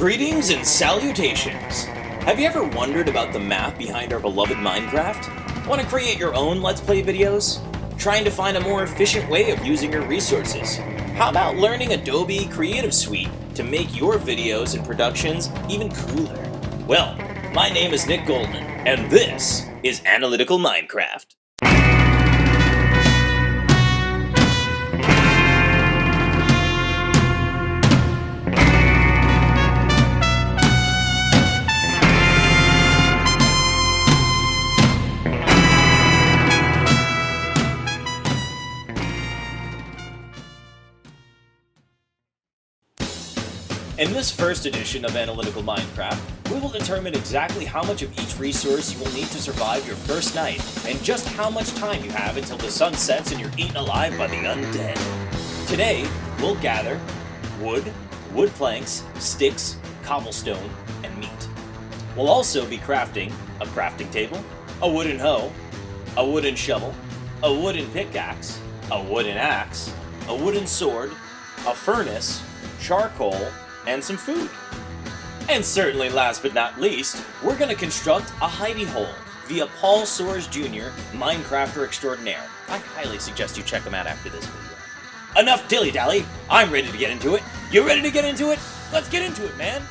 Greetings and salutations! Have you ever wondered about the math behind our beloved Minecraft? Want to create your own Let's Play videos? Trying to find a more efficient way of using your resources? How about learning Adobe Creative Suite to make your videos and productions even cooler? Well, my name is Nick Goldman, and this is Analytical Minecraft. In this first edition of Analytical Minecraft, we will determine exactly how much of each resource you will need to survive your first night, and just how much time you have until the sun sets and you're eaten alive by the undead. Today, we'll gather wood planks, sticks, cobblestone, and meat. We'll also be crafting a crafting table, a wooden hoe, a wooden shovel, a wooden pickaxe, a wooden axe, a wooden sword, a furnace, charcoal, and some food. And certainly last but not least, we're going to construct a hidey-hole via Paul Soares Jr., Minecrafter Extraordinaire. I highly suggest you check him out after this video. Enough dilly-dally, I'm ready to get into it. You ready to get into it? Let's get into it, man!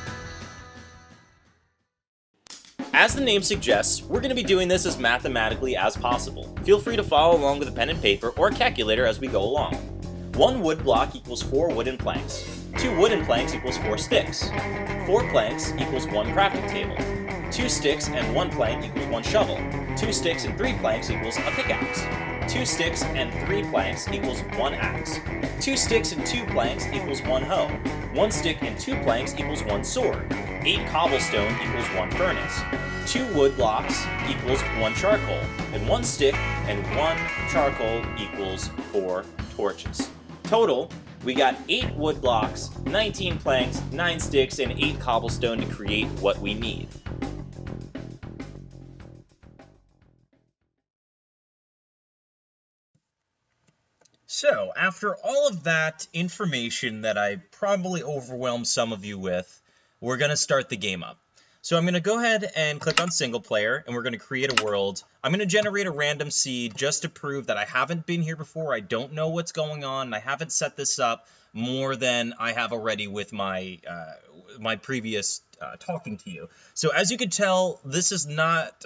As the name suggests, we're going to be doing this as mathematically as possible. Feel free to follow along with a pen and paper or calculator as we go along. 1 wood block equals 4 wooden planks. 2 wooden planks equals 4 sticks. 4 planks equals 1 crafting table. 2 sticks and 1 plank equals 1 shovel. 2 sticks and 3 planks equals a pickaxe. 2 sticks and 3 planks equals 1 axe. 2 sticks and 2 planks equals 1 hoe. 1 stick and 2 planks equals 1 sword. 8 cobblestone equals 1 furnace. 2 wood blocks equals 1 charcoal. And 1 stick and 1 charcoal equals 4 torches. Total, we got 8 wood blocks, 19 planks, 9 sticks, and 8 cobblestone to create what we need. So, after all of that information that I probably overwhelmed some of you with, we're going to start the game up. So I'm going to go ahead and click on single player, and we're going to create a world. I'm going to generate a random seed just to prove that I haven't been here before, I don't know what's going on, and I haven't set this up more than I have already with my my previous talking to you. So as you can tell, this is not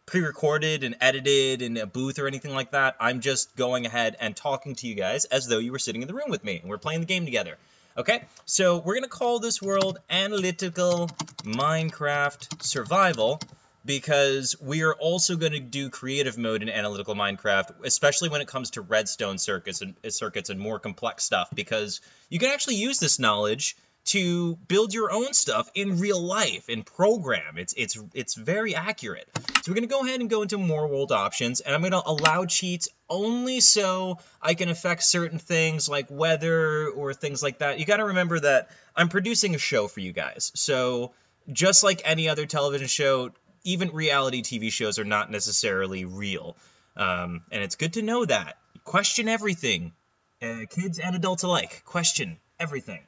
pre-recorded and edited in a booth or anything like that. I'm just going ahead and talking to you guys as though you were sitting in the room with me, and we're playing the game together. Okay, so we're going to call this world Analytical Minecraft Survival because we are also going to do creative mode in Analytical Minecraft, especially when it comes to redstone circuits and more complex stuff, because you can actually use this knowledge to build your own stuff in real life, in program. It's very accurate. So we're going to go ahead and go into more world options, and I'm going to allow cheats only so I can affect certain things like weather or things like that. You got to remember that I'm producing a show for you guys. So just like any other television show, even reality TV shows are not necessarily real. And it's good to know that. Question everything. Kids and adults alike. Question everything.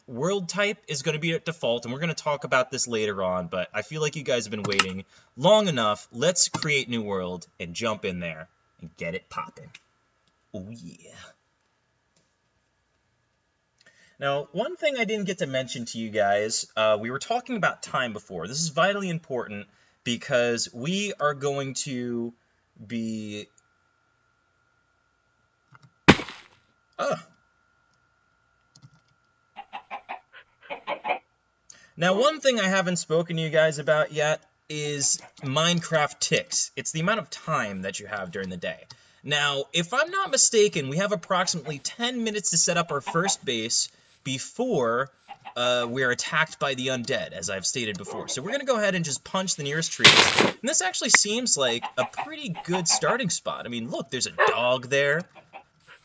World type is going to be at default, and we're going to talk about this later on, but I feel like you guys have been waiting long enough. Let's create new world and jump in there and get it popping. Oh yeah. Now, one thing I didn't get to mention to you guys, we were talking about time before. This is vitally important because we are going to be... Now, one thing I haven't spoken to you guys about yet is Minecraft ticks. It's the amount of time that you have during the day. Now, if I'm not mistaken, we have approximately 10 minutes to set up our first base before we're attacked by the undead, as I've stated before. So we're going to go ahead and just punch the nearest trees. And this actually seems like a pretty good starting spot. I mean, look, there's a dog there.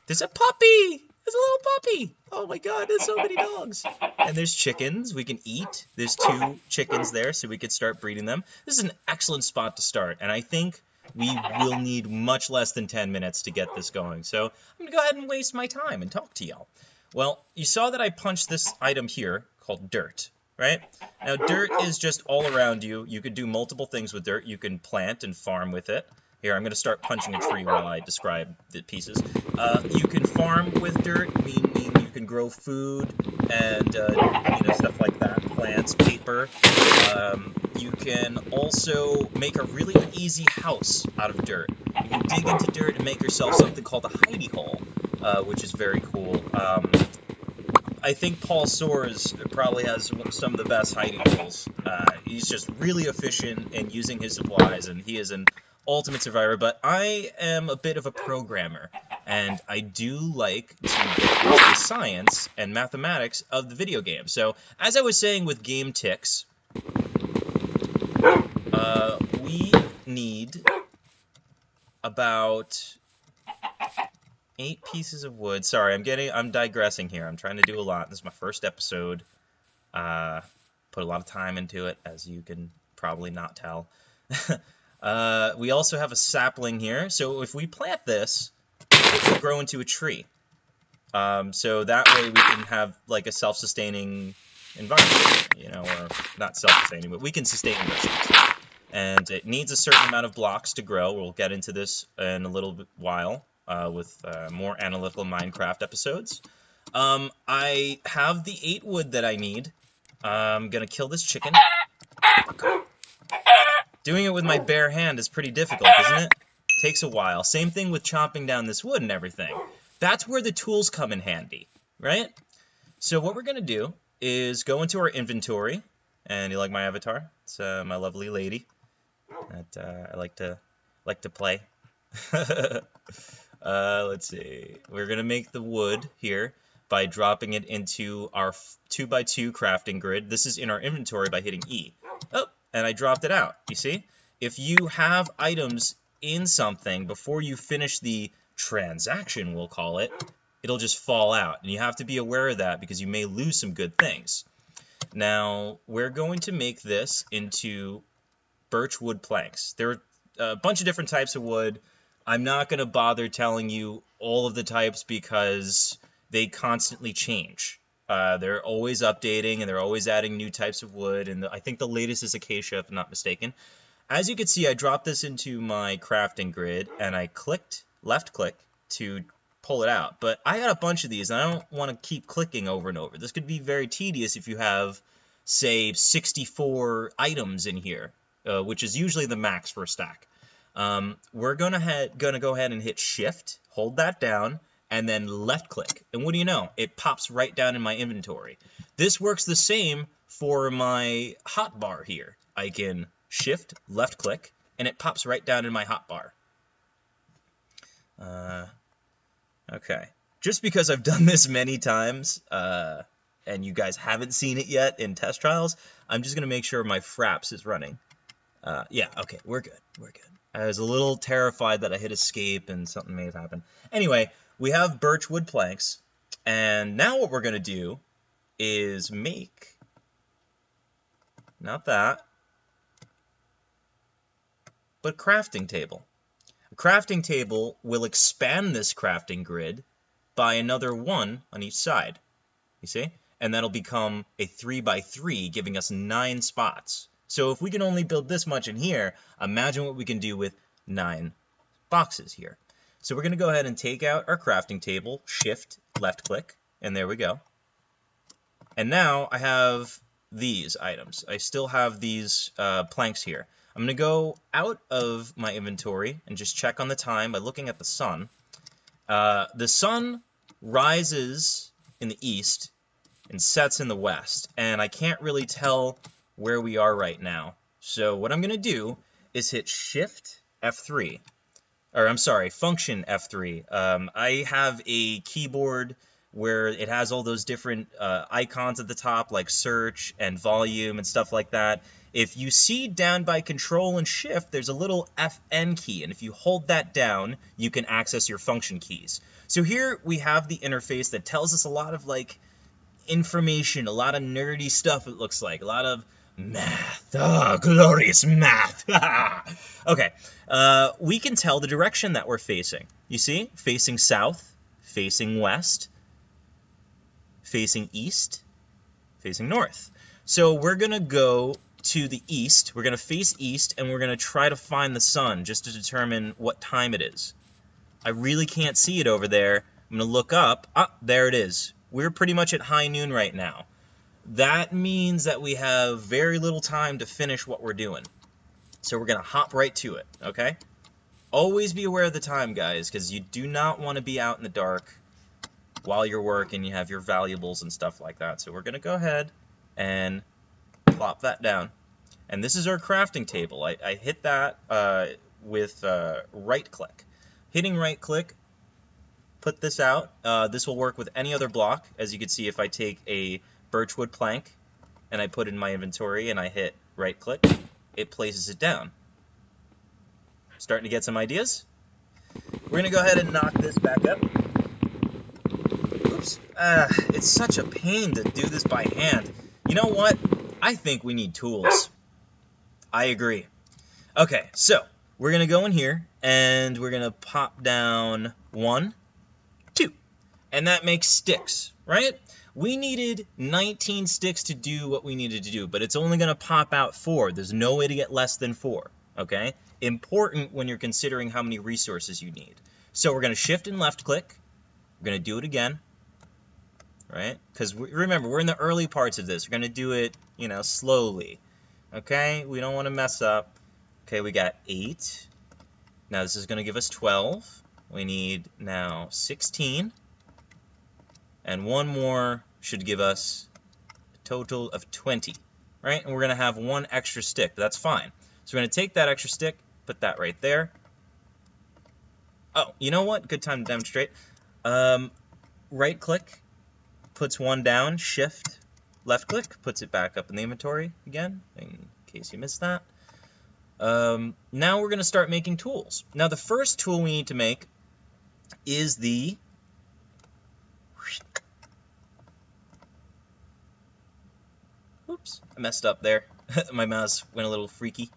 There's a puppy! There's a little puppy! Oh my god, there's so many dogs! And there's chickens we can eat. There's 2 chickens there, so we could start breeding them. This is an excellent spot to start, and I think we will need much less than 10 minutes to get this going. So I'm going to go ahead and waste my time and talk to y'all. Well, you saw that I punched this item here called dirt. right? Now, dirt is just all around you. You could do multiple things with dirt. You can plant and farm with it. Here, I'm going to start punching a tree while I describe the pieces. You can farm with dirt, meaning you can grow food and stuff like that, plants, paper. You can also make a really easy house out of dirt. You can dig into dirt and make yourself something called a hidey-hole, which is very cool. I think Paul Soares probably has some of the best hidey-holes. He's just really efficient in using his supplies, and he is an ultimate survivor. But I am a bit of a programmer, and I do like to get into the science and mathematics of the video game. So, as I was saying with game ticks, we need about 8 pieces of wood. Sorry, I'm digressing here. I'm trying to do a lot. This is my first episode. Put a lot of time into it, as you can probably not tell. We also have a sapling here. So if we plant this, it will grow into a tree. So that way we can have like a self-sustaining environment, or not self-sustaining, but we can sustain ourselves. And it needs a certain amount of blocks to grow. We'll get into this in a little while. With more Analytical Minecraft episodes. I have the 8 wood that I need. I'm gonna kill this chicken. Doing it with my bare hand is pretty difficult, isn't it? Takes a while. Same thing with chopping down this wood and everything. That's where the tools come in handy, right? So what we're gonna do is go into our inventory, and you like my avatar? It's my lovely lady that I like to play. Let's see. We're going to make the wood here by dropping it into our 2x2 crafting grid. This is in our inventory by hitting E. Oh, and I dropped it out. You see? If you have items in something before you finish the transaction, we'll call it, it'll just fall out. And you have to be aware of that because you may lose some good things. Now, we're going to make this into birch wood planks. There are a bunch of different types of wood. I'm not going to bother telling you all of the types because they constantly change. They're always updating and they're always adding new types of wood. And I think the latest is acacia, if I'm not mistaken. As you can see, I dropped this into my crafting grid and I left click to pull it out. But I got a bunch of these and I don't want to keep clicking over and over. This could be very tedious if you have, say, 64 items in here, which is usually the max for a stack. We're gonna go ahead and hit Shift, hold that down, and then left click. And what do you know? It pops right down in my inventory. This works the same for my hotbar here. I can Shift, left click, and it pops right down in my hotbar. Okay. Just because I've done this many times, and you guys haven't seen it yet in test trials, I'm just gonna make sure my Fraps is running. Yeah, okay, we're good. I was a little terrified that I hit escape and something may have happened. Anyway, we have birch wood planks, and now what we're going to do is make, not that, but crafting table. A crafting table will expand this crafting grid by another 1 on each side, you see? And that'll become a 3x3, giving us 9 spots. So if we can only build this much in here, imagine what we can do with 9 boxes here. So we're going to go ahead and take out our crafting table, Shift, left click, and there we go. And now I have these items. I still have these planks here. I'm going to go out of my inventory and just check on the time by looking at the sun. The sun rises in the east and sets in the west, and I can't really tell where we are right now. So what I'm going to do is hit Shift F3, or I'm sorry, Function F3. I have a keyboard where it has all those different icons at the top, like search and volume and stuff like that. If you see down by Control and Shift, there's a little FN key, and if you hold that down, you can access your function keys. So here we have the interface that tells us a lot of like information, a lot of nerdy stuff. It looks like a lot of math. Ah, glorious math. Okay, we can tell the direction that we're facing. You see, facing south, facing west, facing east, facing north. So we're going to go to the east. We're going to face east, and we're going to try to find the sun just to determine what time it is. I really can't see it over there. I'm going to look up. Ah, there it is. We're pretty much at high noon right now. That means that we have very little time to finish what we're doing. So we're going to hop right to it, okay? Always be aware of the time, guys, because you do not want to be out in the dark while you're working. You have your valuables and stuff like that. So we're going to go ahead and plop that down. And this is our crafting table. I hit that with right-click. Hitting right-click, put this out. This will work with any other block. As you can see, if I take a birchwood plank and I put it in my inventory and I hit right-click, it places it down. Starting to get some ideas? We're going to go ahead and knock this back up. Oops. It's such a pain to do this by hand. You know what? I think we need tools. I agree. Okay, so we're going to go in here and we're going to pop down 1, 2. And that makes sticks, right? We needed 19 sticks to do what we needed to do, but it's only going to pop out 4. There's no way to get less than 4, okay? Important when you're considering how many resources you need. So we're going to shift and left click. We're going to do it again, right? Because remember, we're in the early parts of this. We're going to do it, you know, slowly, okay? We don't want to mess up. Okay, we got 8. Now this is going to give us 12. We need now 16. And one more should give us a total of 20, right? And we're going to have 1 extra stick, but that's fine. So we're going to take that extra stick, put that right there. Oh, you know what? Good time to demonstrate. Right-click, puts 1 down. Shift, left-click, puts it back up in the inventory again, in case you missed that. Now we're going to start making tools. Now the first tool we need to make is the oops, I messed up there. My mouse went a little freaky.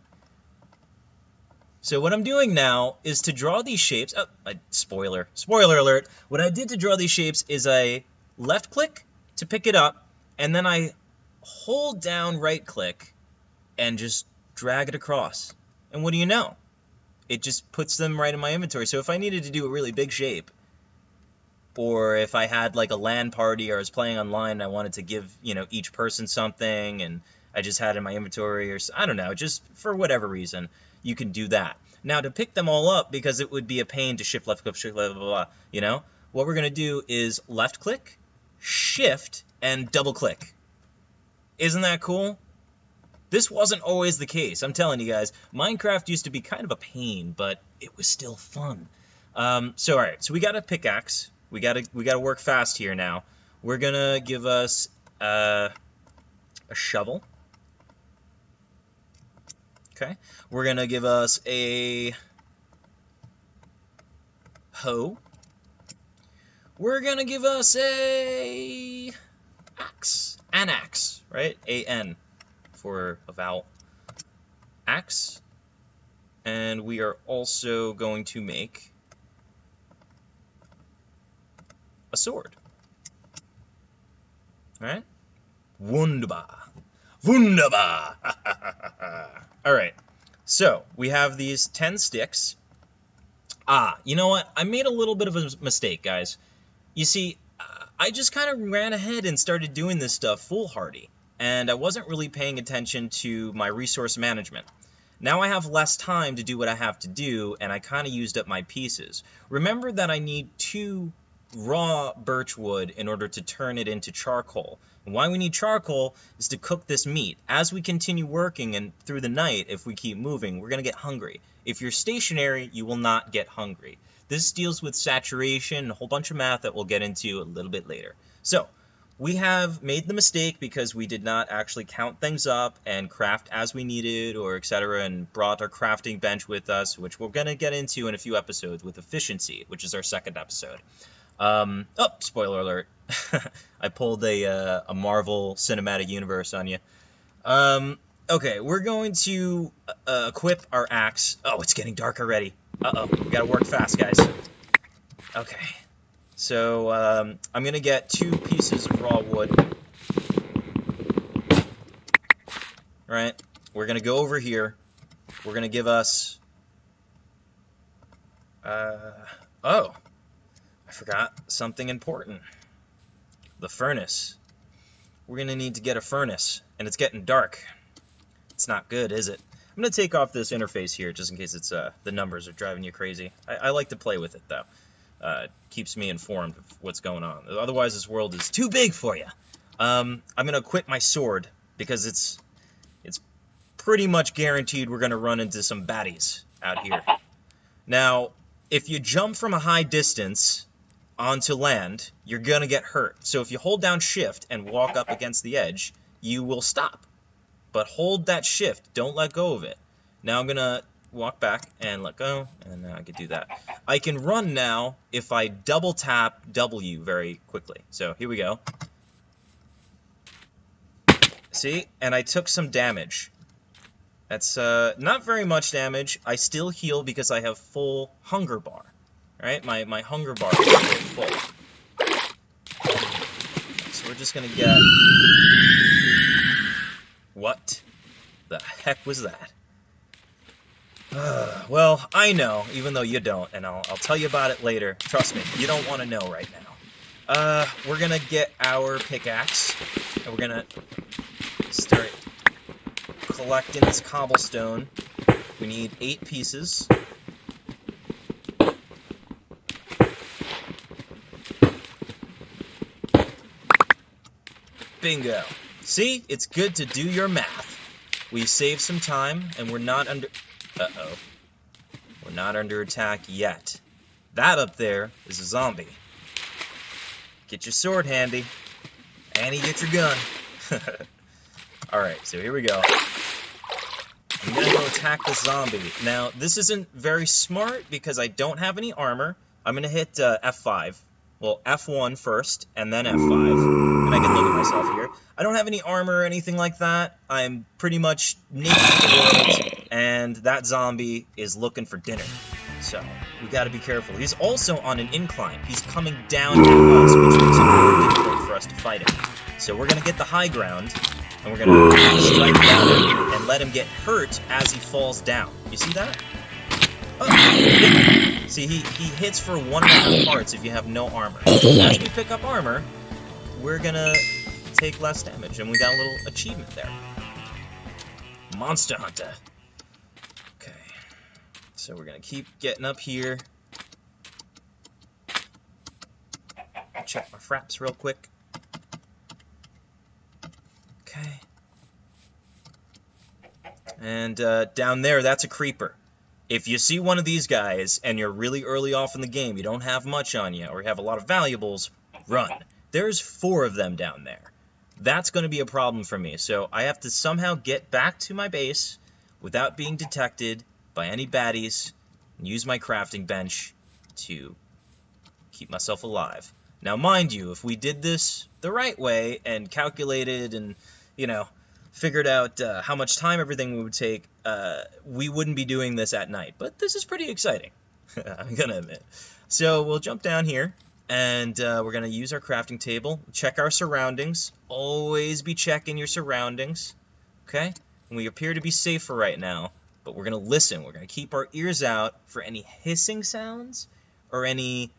So what I'm doing now is to draw these shapes. Oh, spoiler alert. What I did to draw these shapes is I left click to pick it up, and then I hold down right click and just drag it across. And what do you know? It just puts them right in my inventory. So if I needed to do a really big shape, or if I had like a LAN party or I was playing online and I wanted to give, you know, each person something and I just had it in my inventory, or I don't know, just for whatever reason, you can do that. Now to pick them all up, because it would be a pain to shift left click, shift left, blah, blah, blah, you know, what we're going to do is left click, shift, and double click. Isn't that cool? This wasn't always the case. I'm telling you guys, Minecraft used to be kind of a pain, but it was still fun. So all right, so we got a pickaxe. We gotta work fast here now. We're gonna give us a shovel. Okay. We're gonna give us a hoe. We're gonna give us a axe. An axe, right? A-N for a vowel. Axe. And we are also going to make a sword. Alright? Wunderbar. Wunderbar! Alright, so we have these 10 sticks. You know what? I made a little bit of a mistake, guys. You see, I just kind of ran ahead and started doing this stuff foolhardy, and I wasn't really paying attention to my resource management. Now I have less time to do what I have to do, and I kind of used up my pieces. Remember that I need 2 raw birch wood in order to turn it into charcoal. And why we need charcoal is to cook this meat. As we continue working and through the night, if we keep moving, we're going to get hungry. If you're stationary, you will not get hungry. This deals with saturation and a whole bunch of math that we'll get into a little bit later. So, we have made the mistake because we did not actually count things up and craft as we needed or etc. and brought our crafting bench with us, which we're going to get into in a few episodes with efficiency, which is our second episode. Oh, spoiler alert. I pulled a Marvel Cinematic Universe on you. Okay, we're going to equip our axe. Oh, it's getting dark already. Uh-oh, we gotta work fast, guys. Okay, so I'm gonna get 2 pieces of raw wood. right? We're going to go over here. We're going to give us... oh, I forgot something important. The furnace. We're going to need to get a furnace, and it's getting dark. It's not good, is it? I'm going to take off this interface here just in case it's the numbers are driving you crazy. I like to play with it, though. It keeps me informed of what's going on. Otherwise, this world is too big for you. I'm going to equip my sword because it's pretty much guaranteed we're going to run into some baddies out here. Now, if you jump from a high distance onto land, you're going to get hurt. So if you hold down shift and walk up against the edge, you will stop. But hold that shift. Don't let go of it. Now I'm going to walk back and let go, and now I can do that. I can run now if I double tap W very quickly. So here we go. See? And I took some damage. That's not very much damage. I still heal because I have full hunger bar. Right? My hunger bar is full. So we're just going to get... What the heck was that? Well, I know, even though you don't, and I'll tell you about it later. Trust me, you don't want to know right now. We're going to get our pickaxe, and we're going to start collecting this cobblestone. We need 8 pieces. Bingo. See? It's good to do your math. We saved some time, and we're not under... Uh-oh. We're not under attack yet. That up there is a zombie. Get your sword handy. Annie, get your gun. Alright, so here we go. I'm gonna go attack the zombie. Now, this isn't very smart because I don't have any armor. I'm gonna hit F5. Well, F1 first, and then F5. And I can look at myself here. I don't have any armor or anything like that. I'm pretty much naked to the world, and that zombie is looking for dinner. So, we gotta be careful. He's also on an incline. He's coming down at us, which makes it more difficult for us to fight him. So we're gonna get the high ground, and we're gonna strike down him and let him get hurt as he falls down. You see that? Oh, see, he hits for 1.5 hearts if you have no armor. As we pick up armor, we're gonna take less damage, and we got a little achievement there. Monster Hunter. Okay, so we're gonna keep getting up here. Check my fraps real quick. Okay. And down there, that's a creeper. If you see one of these guys and you're really early off in the game, you don't have much on you, or you have a lot of valuables, run. There's 4 of them down there. That's going to be a problem for me, so I have to somehow get back to my base without being detected by any baddies and use my crafting bench to keep myself alive. Now, mind you, if we did this the right way and calculated and, you know, figured out how much time everything would take, we wouldn't be doing this at night. But this is pretty exciting, I'm going to admit. So we'll jump down here, and we're going to use our crafting table, check our surroundings. Always be checking your surroundings, okay? And we appear to be safe for right now, but we're going to listen. We're going to keep our ears out for any hissing sounds or any,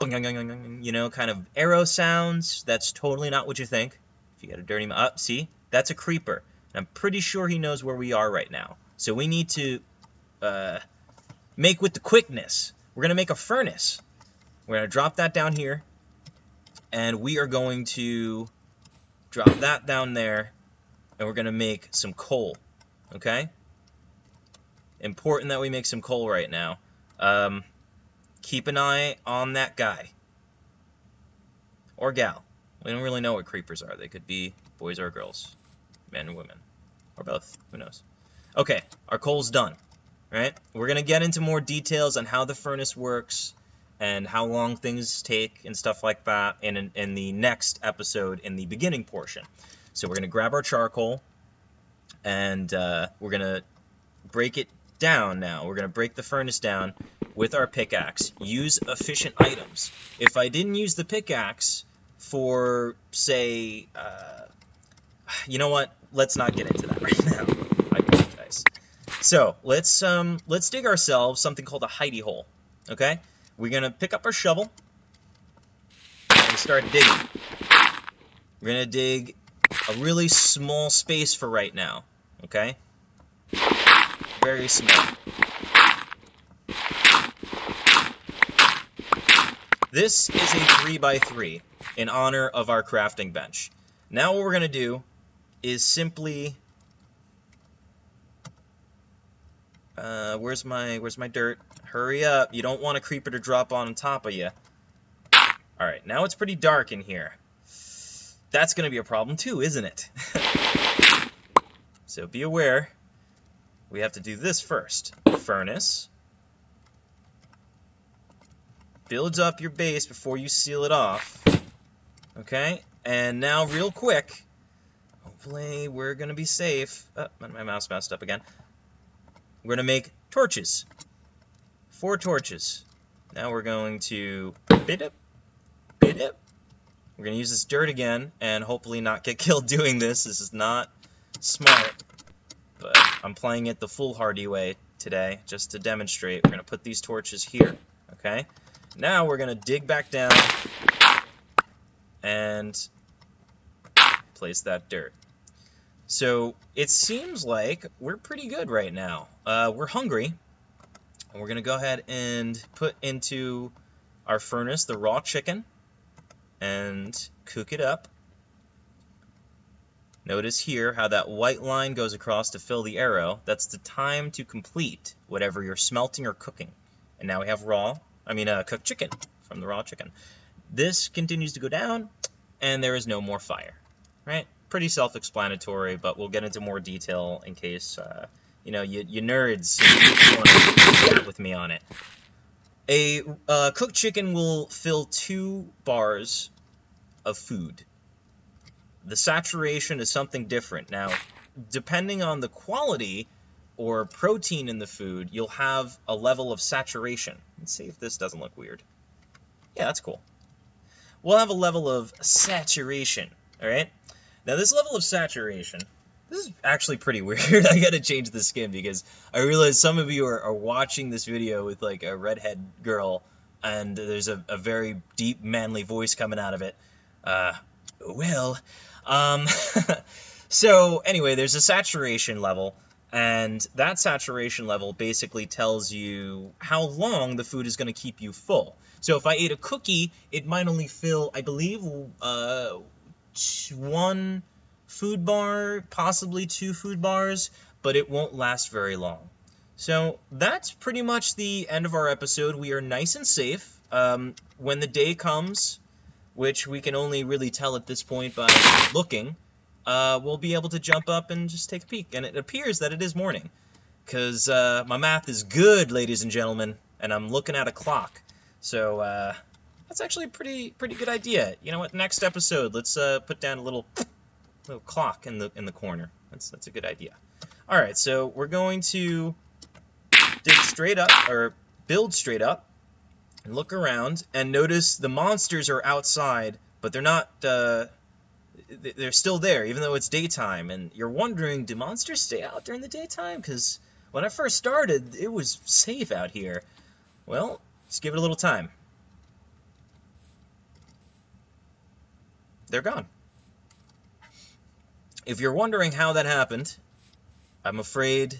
you know, kind of arrow sounds. That's totally not what you think. If you got a dirty mouth, see? That's a creeper. And I'm pretty sure he knows where we are right now. So we need to make with the quickness. We're going to make a furnace. We're going to drop that down here. And we are going to drop that down there. And we're going to make some coal. Okay? Important that we make some coal right now. Keep an eye on that guy. Or gal. We don't really know what creepers are. They could be boys or girls. Men and women. Or both. Who knows? Okay, our coal's done. Right? We're going to get into more details on how the furnace works and how long things take and stuff like that in the next episode in the beginning portion. So we're going to grab our charcoal and we're going to break it down now. We're going to break the furnace down with our pickaxe. Use efficient items. If I didn't use the pickaxe for, say, you know what? let's not get into that right now. I apologize. So let's dig ourselves something called a hidey-hole. Okay, we're gonna pick up our shovel and start digging. We're gonna dig a really small space for right now. Okay, very small. This is a 3x3 in honor of our crafting bench. Now what we're gonna do is simply where's my dirt? Hurry up. You don't want a creeper to drop on top of you. Alright, now it's pretty dark in here. That's going to be a problem too, isn't it? So be aware. We have to do this first. Furnace. Builds up your base before you seal it off. Okay? And now real quick, hopefully we're going to be safe. Oh, my mouse messed up again. We're going to make torches. 4 torches. Now we're going to bit it. We're going to use this dirt again and hopefully not get killed doing this. This is not smart, but I'm playing it the foolhardy way today just to demonstrate. We're going to put these torches here. Okay? Now we're going to dig back down and place that dirt. So it seems like we're pretty good right now. We're hungry, and we're going to go ahead and put into our furnace the raw chicken and cook it up. Notice here how that white line goes across to fill the arrow. That's the time to complete whatever you're smelting or cooking. And now we have cooked chicken from the raw chicken. This continues to go down, and there is no more fire, right? Pretty self-explanatory, but we'll get into more detail in case, you nerds want to chat with me on it. A cooked chicken will fill 2 bars of food. The saturation is something different. Now, depending on the quality or protein in the food, you'll have a level of saturation. Let's see if this doesn't look weird. Yeah, that's cool. We'll have a level of saturation, all right? Now, this level of saturation, this is actually pretty weird. I gotta change the skin because I realize some of you are watching this video with like a redhead girl, and there's a very deep, manly voice coming out of it. So anyway, there's a saturation level, and that saturation level basically tells you how long the food is going to keep you full. So if I ate a cookie, it might only fill, I believe, 1 food bar, possibly 2 food bars, but it won't last very long. So that's pretty much the end of our episode. We are nice and safe. When the day comes, which we can only really tell at this point by looking, we'll be able to jump up and just take a peek. And it appears that it is morning, because my math is good, ladies and gentlemen, and I'm looking at a clock. So that's actually a pretty good idea. You know what? Next episode, let's put down a little clock in the corner. That's a good idea. All right, so we're going to dig straight up, or build straight up, and look around, and notice the monsters are outside, but they're not. They're still there, even though it's daytime. And you're wondering, do monsters stay out during the daytime? Because when I first started, it was safe out here. Well, just give it a little time. They're gone. If you're wondering how that happened, I'm afraid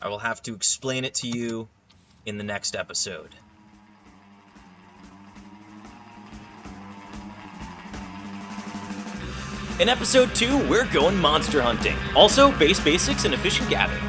I will have to explain it to you in the next episode. In episode 2, we're going monster hunting. Also, base basics and efficient gathering.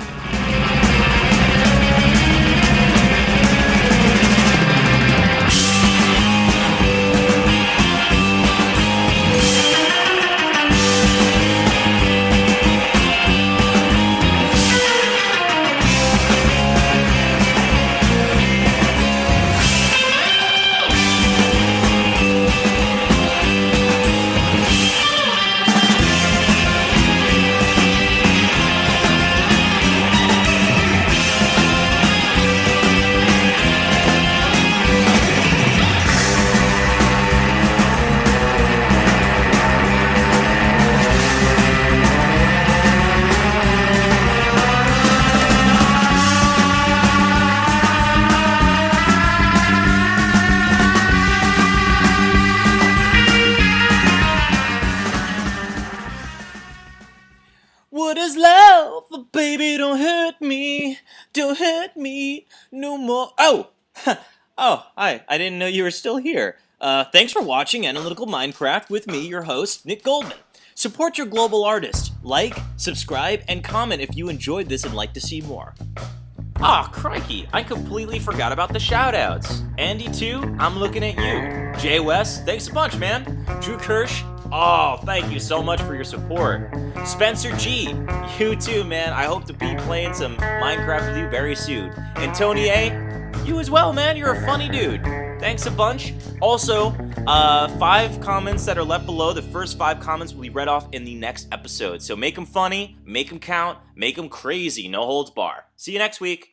What is love? Baby, don't hurt me no more. Oh! Oh, hi. I didn't know you were still here. Thanks for watching Analytical Minecraft with me, your host, Nick Goldman. Support your global artist. Like, subscribe, and comment if you enjoyed this and like to see more. Ah, crikey, I completely forgot about the shoutouts. Andy 2, I'm looking at you. Jay West, thanks a bunch, man. Drew Kirsch, oh, thank you so much for your support. Spencer G, you too, man. I hope to be playing some Minecraft with you very soon. And Tony A, you as well, man. You're a funny dude. Thanks a bunch. Also, 5 comments that are left below. The first 5 comments will be read off in the next episode. So make them funny, make them count, make them crazy. No holds bar. See you next week.